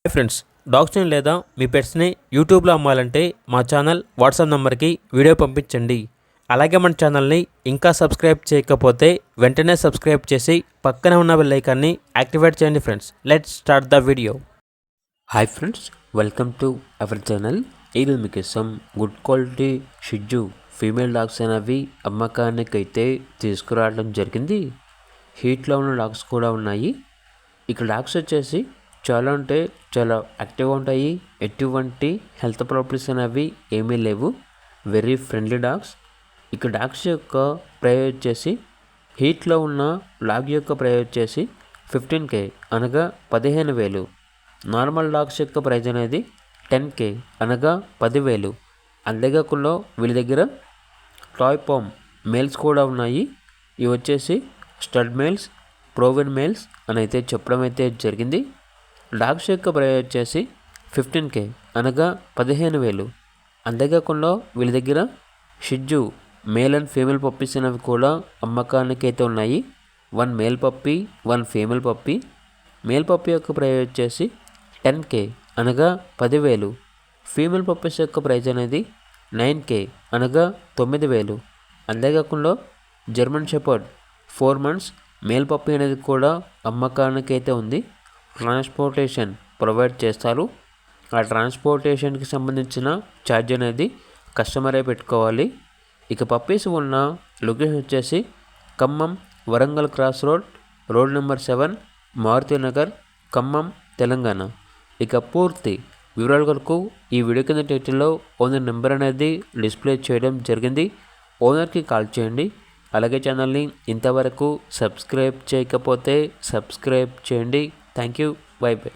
Hi friends, డాగ్స్ని లేదా మీ పెట్స్ని యూట్యూబ్లో అమ్మాలంటే మా ఛానల్ వాట్సాప్ నెంబర్కి వీడియో పంపించండి. అలాగే మన ఛానల్ని ఇంకా సబ్స్క్రైబ్ చేయకపోతే వెంటనే సబ్స్క్రైబ్ చేసి పక్కనే ఉన్న బెల్ ఐకాన్ని యాక్టివేట్ చేయండి. Friends, let's start the video. Hi friends, welcome to our channel. ఈరోజు మీకోసం గుడ్ క్వాలిటీ షిజ్జు ఫీమేల్ డాగ్స్ అనేవి అమ్మకానికైతే తీసుకురావడం జరిగింది. హీట్లో ఉన్న డాగ్స్ కూడా ఉన్నాయి. ఇక్కడ డాగ్స్ వచ్చేసి చాలా యాక్టివ్గా ఉంటాయి. ఎటువంటి హెల్త్ ప్రాబ్లమ్స్ అనేవి ఏమీ లేవు. Very friendly dogs. ఇక డాగ్స్ యొక్క ప్రైస్ వచ్చేసి హీట్లో ఉన్న డాగ్ యొక్క ప్రైస్ వచ్చేసి 15K అనగా 15,000. నార్మల్ డాగ్స్ యొక్క ప్రైస్ అనేది 10K అనగా 10,000. అంతేకాకుండా వీళ్ళ దగ్గర టాయ్ పామ్ మేల్స్ కూడా ఉన్నాయి. ఇవి వచ్చేసి స్టడ్ మేల్స్, ప్రోవెన్ మేల్స్ అని అయితే చెప్పడం అయితే జరిగింది. డాగ్స్ యొక్క ప్రైస్ వచ్చేసి 15K అనగా 15,000. అంతేకాకుండా వీళ్ళ దగ్గర షిజ్జు మేల్ అండ్ ఫీమేల్ పప్పీస్ అనేవి కూడా అమ్మకానికి అయితే ఉన్నాయి. 1 male puppy, 1 female puppy. Male puppy యొక్క ప్రైస్ వచ్చేసి 10K అనగా 10,000. ఫీమేల్ పప్పీస్ యొక్క ప్రైస్ అనేది 9K అనగా 9,000. అంతేకాకుండా German shepherd 4 months male puppy అనేది కూడా అమ్మకానికి అయితే ఉంది. ట్రాన్స్పోర్టేషన్ ప్రొవైడ్ చేస్తారు. ఆ ట్రాన్స్పోర్టేషన్కి సంబంధించిన ఛార్జ్ అనేది కస్టమరే పెట్టుకోవాలి. ఇక పప్పీస్ ఉన్న లొకేషన్ వచ్చేసి Khammam Warangal cross road number 7, Maruti Nagar, Khammam, Telangana. ఇక పూర్తి వివరాల కొరకు ఈ వీడియో కింద టైటిల్లో ఓనర్ నెంబర్ అనేది డిస్ప్లే చేయడం జరిగింది. ఓనర్కి కాల్ చేయండి. అలాగే ఛానల్ని ఇంతవరకు సబ్స్క్రైబ్ చేయకపోతే సబ్స్క్రైబ్ చేయండి. Thank you. By by.